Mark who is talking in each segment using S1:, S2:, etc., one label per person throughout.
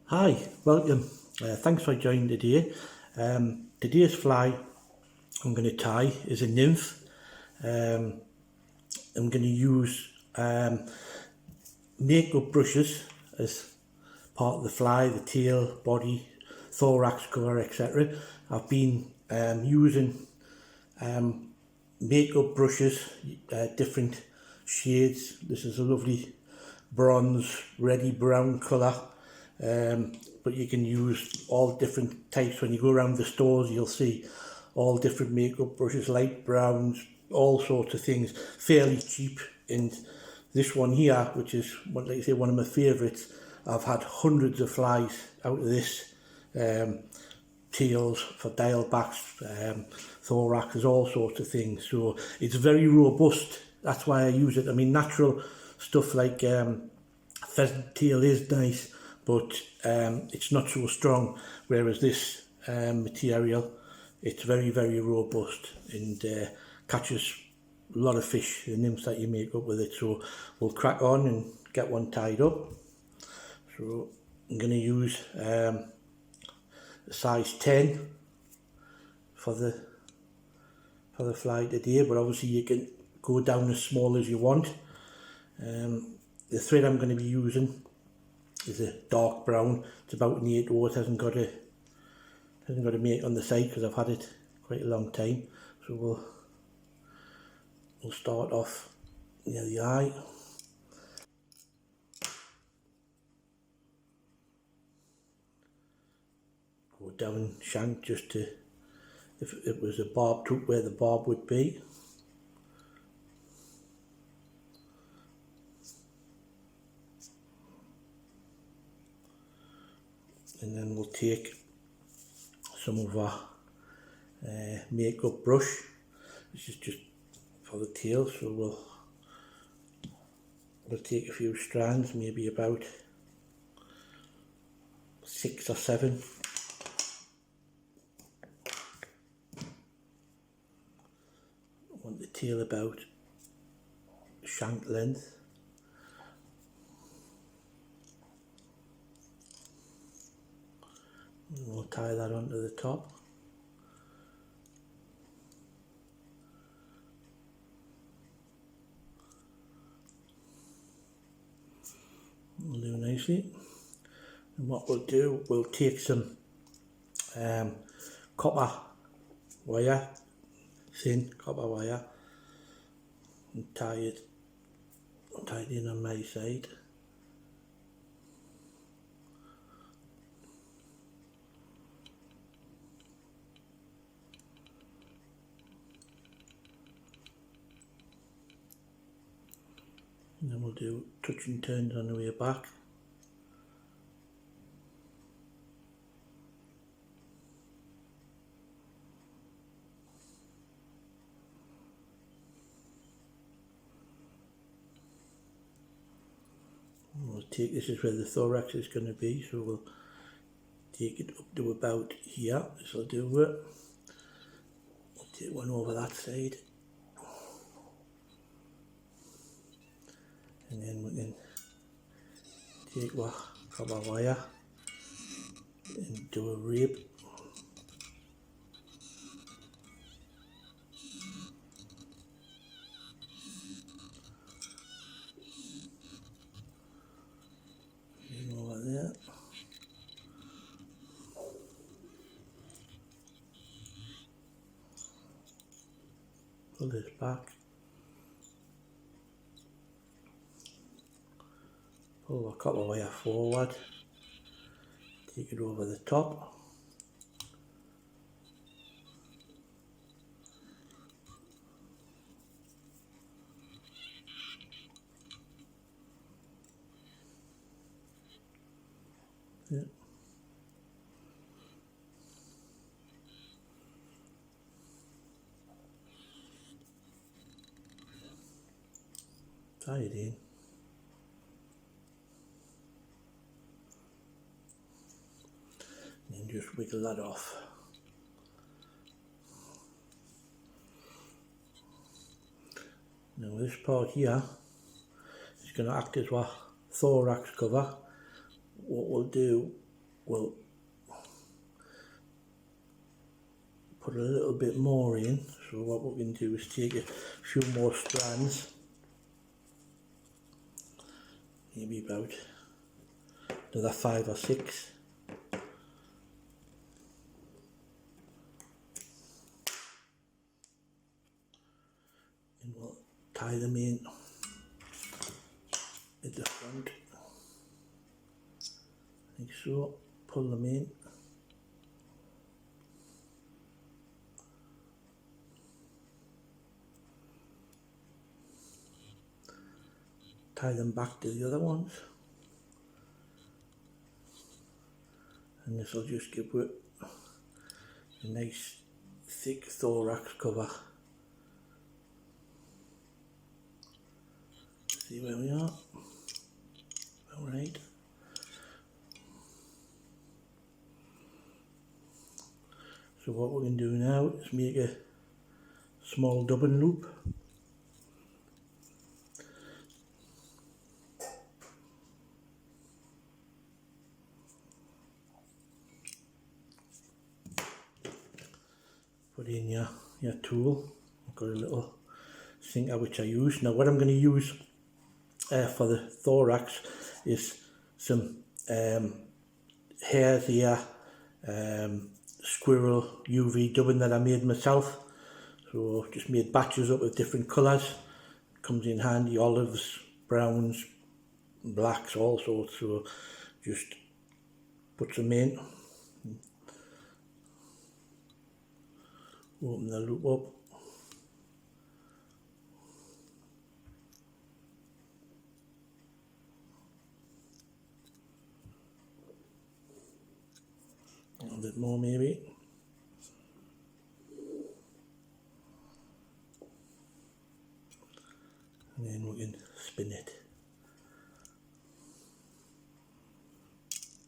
S1: Hi, welcome. Thanks for joining today. Today's fly I'm going to tie is a nymph. I'm going to use makeup brushes as part of the fly, the tail, body, thorax cover, etc. I've been using makeup brushes, different shades. This is a lovely bronze, reddy brown colour. But you can use all different types. When you go around the stores, you'll see all different makeup brushes, light browns, all sorts of things, fairly cheap. And this one here, which is, like I say, one of my favourites, I've had hundreds of flies out of this. Tails for dial backs, thoraxes, all sorts of things. So it's very robust. That's why I use it. I mean, natural stuff like pheasant tail is nice, but it's not so strong. Whereas this material, it's very, very robust and catches a lot of fish, the nymphs that you make up with it. So we'll crack on and get one tied up. So I'm going to use size 10 for the fly today, but obviously you can go down as small as you want. The thread I'm going to be using is a dark brown. It's about an 8/0. It hasn't got a mate on the side because I've had it quite a long time. So we'll start off near the eye. Go down shank just to, if it was a barbed hook, where the barb would be. And then we'll take some of our makeup brush. This is just for the tail, so we'll take a few strands, maybe about 6 or 7. I want the tail about shank length. And we'll tie that onto the top. We'll do nicely. And what we'll do, we'll take some copper wire, thin copper wire, and tie it in on my side. And then we'll do touch and turns on the way back. And we'll take, this is where the thorax is going to be, so we'll take it up to about here. This will do it. We'll take one over that side. And then we can take our copper wire and do a rib. And over there. Pull this back. Pull the copper wire forward, take it over the top. Yeah. Tie it in. And just wiggle that off. Now this part here is going to act as our thorax cover. What we'll do we'll put a little bit more in. So what we can do is take a few more strands, maybe about another 5 or 6. And we'll tie them in at the front, like so, pull them in. Tie them back to the other ones, and this will just give it a nice thick thorax cover. See where we are? Alright. So what we can do now is make a small dubbing loop. Put in your tool. I've got a little sinker which I use. Now what I'm going to use for the thorax is some hairs here, squirrel UV dubbing that I made myself. So just made batches up of different colours. Comes in handy, olives, browns, blacks, all sorts. So just put some in. Open the loop up. A little bit more maybe. And then we can spin it.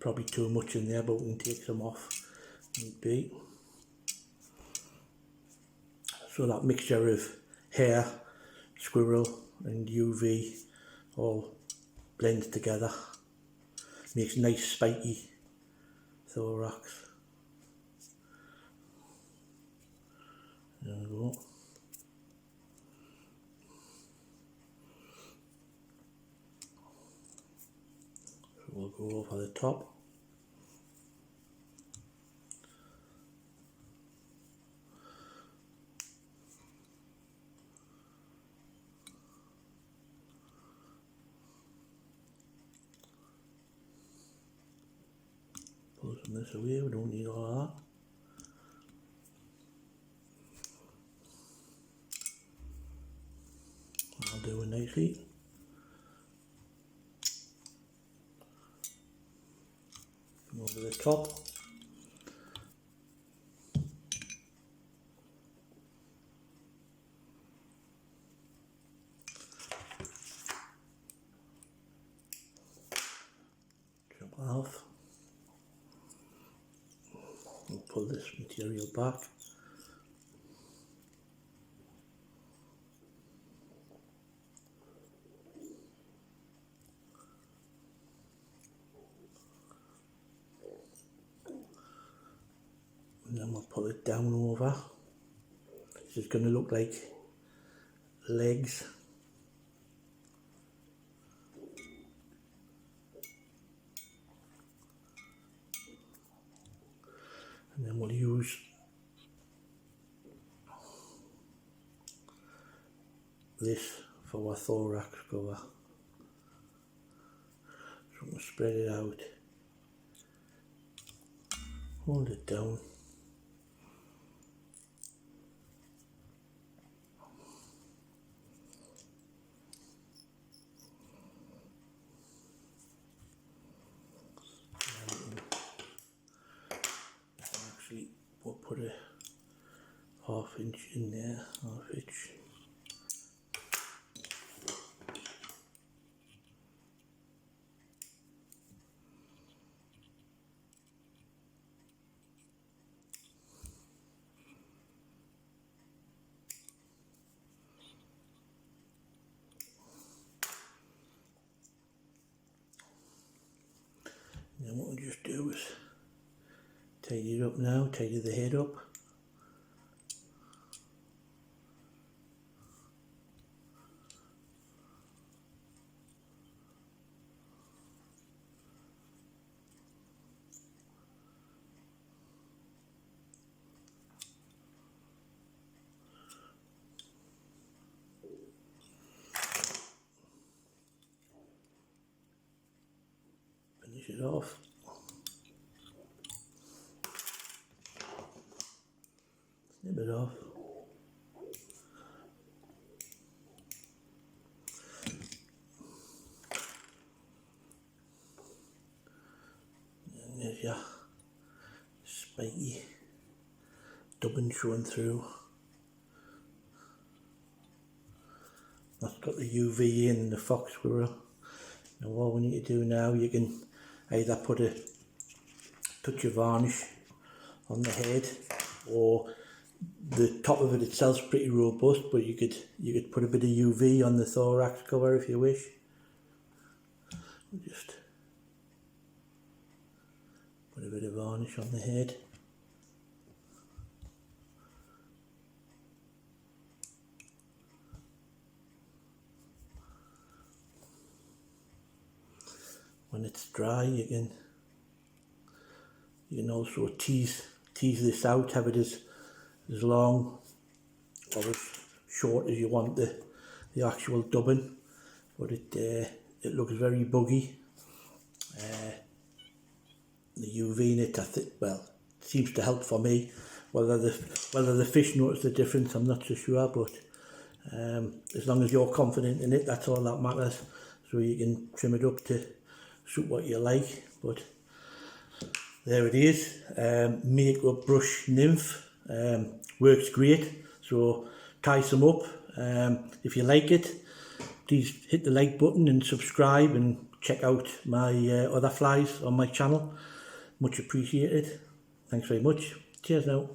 S1: Probably too much in there, but we can take some off. Need be. So that mixture of hair, squirrel and UV all blends together. Makes nice spiky thorax. There we go. So we'll go over the top. Pull some of this away, we don't need all of that. I'll do it nicely. Come over the top. Jump off. And pull this material back. And then we'll pull it down over. This is going to look like legs. And then we'll use this for our thorax cover. So we'll spread it out. Hold it down. Actually, we'll put a ½ inch in there, ½ inch. And then what we'll just do is Tidy it up now, tidy the head up. Finish it off. Snip it off. And there's your spiky dubbing showing through. That's got the UV in the fox squirrel. And what we need to do now, you can either put a touch of varnish on the head, or the top of it itself's pretty robust, but you could put a bit of UV on the thorax cover if you wish. Just put a bit of varnish on the head. When it's dry, you can also tease this out, have it as long or as short as you want the actual dubbing, but it looks very buggy. The UV in it, I think, well, seems to help for me. Whether the fish notice the difference, I'm not so sure, but as long as you're confident in it, that's all that matters. So you can trim it up to suit what you like. But there it is. Makeup brush Nymph, works great. So tie some up. If you like it, please hit the like button and subscribe, and check out my other flies on my channel. Much appreciated. Thanks very much. Cheers now.